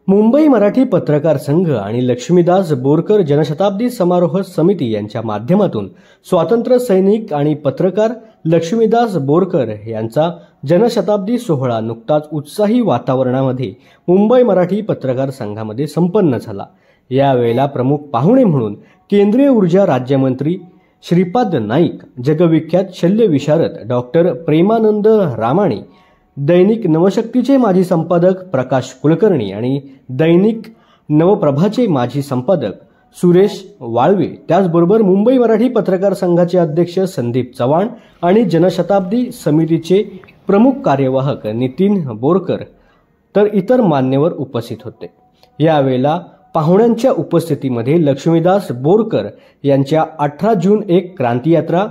मुंबई मराठी पत्रकार संघ आणि लक्ष्मीदास बोरकर जनशताब्दी समारोह समिती यांच्या माध्यमातून स्वातंत्र्य सैनिक आणि पत्रकार लक्ष्मीदास बोरकर यांचा जनशताब्दी सोहळा नुकताच उत्साही वातावरणामध्ये मुंबई मराठी पत्रकार संघामध्ये संपन्न झाला। यावेळेला प्रमुख पाहुणे म्हणून केंद्रीय ऊर्जा राज्यमंत्री श्रीपाद नाईक, जगविख्यात शल्यविशारद डॉक्टर प्रेमानंद रामाणी, दैनिक नवशक्तीचे माजी संपादक प्रकाश कुलकर्णी आणि दैनिक नवप्रभाचे माजी संपादक सुरेश वाळवे, त्याचबरोबर मुंबई मराठी पत्रकार संघाचे अध्यक्ष संदीप चव्हाण आणि जनशताब्दी समितीचे प्रमुख कार्यवाहक नितीन बोरकर तर इतर मान्यवर उपस्थित होते। यावेळेला पाहुण्यांच्या उपस्थितीमध्ये लक्ष्मीदास बोरकर यांच्या 18 जून एक क्रांतियात्रा,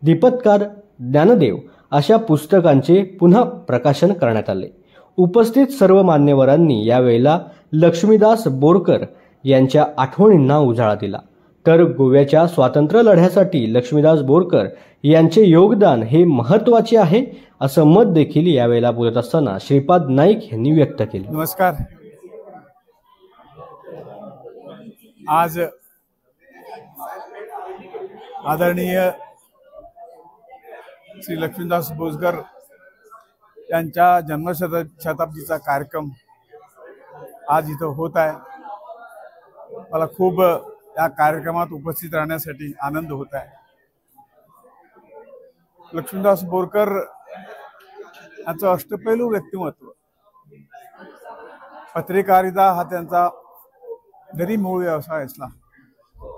दीपत्कार, ज्ञानदेव अशा पुस्तकांचे पुन्हा प्रकाशन करण्यात आले। उपस्थित सर्व मान्यवरांनी यावेळेला लक्ष्मीदास बोरकर यांच्या आठवणींना उजाळा दिला। तर गोव्याच्या स्वातंत्र्य लढ्यासाठी लक्ष्मीदास बोरकर यांचे योगदान हे महत्त्वाचे आहे असं मत देखील यावेळेला बोलत असताना श्रीपाद नाईक यांनी व्यक्त केले। नमस्कार। आज आदरणीय श्री लक्ष्मीदास बोरकर यांच्या जन्मशताब्दीचा कार्यक्रम आज इथं होत आहे। मला खूप या कार्यक्रमात उपस्थित राहण्यासाठी आनंद होत आहे। लक्ष्मीदास बोरकर यांचं अष्टपैलू व्यक्तिमत्व, पत्रकारिता हा त्यांचा जरी मूळ व्यवसाय असला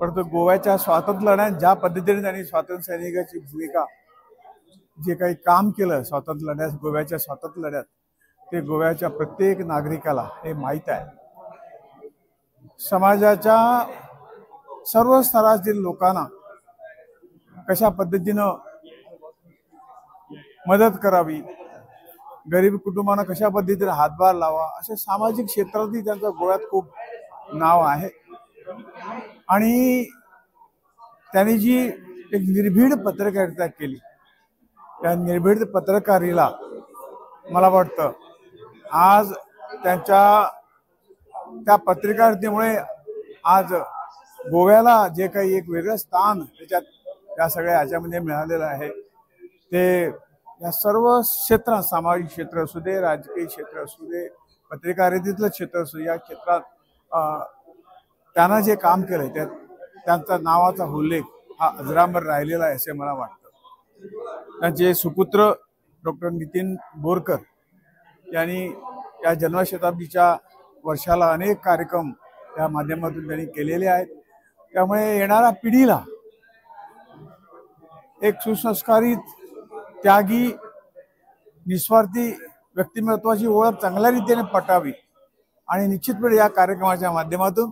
परंतु गोव्याच्या स्वातंत्र्य लढ्यात ज्या पद्धतीने त्यांनी स्वातंत्र्य सैनिकाची भूमिका, जे काही काम केलं स्वातंत्र्य लढ्यात, गोव्याच्या स्वातंत्र्य लढ्यात, ते गोव्याच्या प्रत्येक नागरिकाला हे माहीत आहे। समाजाच्या सर्व स्तरातील लोकांना कशा पद्धतीनं मदत करावी, गरीब कुटुंबांना कशा पद्धतीने हातभार लावा, अशा सामाजिक क्षेत्रातही त्यांचं गोव्यात खूप नाव आहे। आणि त्यांनी जी एक निर्भीड पत्रकारिता केली, त्या निर्भीड पत्रकारिला मला वाटतं आज त्या पत्रकारितेमुळे आज गोव्याला जे काही एक वेगळं स्थान त्याच्यात या सगळ्या ह्याच्यामध्ये मिळालेलं आहे, ते या सर्व क्षेत्रात, सामाजिक क्षेत्र असू दे, राजकीय क्षेत्र असू दे, पत्रकारितेतलं क्षेत्र असू दे, या क्षेत्रात त्यांना जे काम केलंय त्यांचा नावाचा उल्लेख हा अजरामर राहिलेला आहे असे मला वाटतं। त्यांचे सुपुत्र डॉक्टर नितीन बोरकर यांनी या जन्मशताब्दीच्या वर्षाला अनेक कार्यक्रम या माध्यमातून त्यांनी केलेले आहेत। त्यामुळे येणाऱ्या पिढीला एक सुसंस्कारित, त्यागी, निस्वार्थी व्यक्तिमत्वाची ओळख चांगल्या रीतीने पटावी आणि निश्चितपणे या कार्यक्रमाच्या माध्यमातून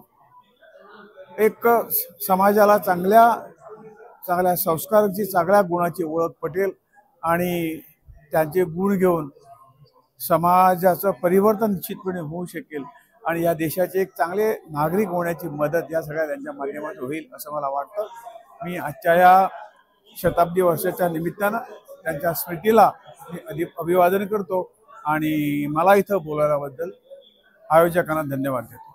एक समाजाला चांगल्या संस्काराची, चांगल्या गुणाची ओळख पटेल आणि त्यांचे गुण घेऊन समाजाचं परिवर्तन निश्चितपणे होऊ शकेल आणि या देशाचे एक चांगले नागरिक होण्याची मदत या सगळ्या त्यांच्या माध्यमातून होईल असं मला वाटतं। मी आजच्या या शताब्दी वर्षाच्या निमित्तानं त्यांच्या स्मृतीला अभिवादन करतो आणि मला इथं बोलायलाबद्दल आयोजकांना धन्यवाद देतो।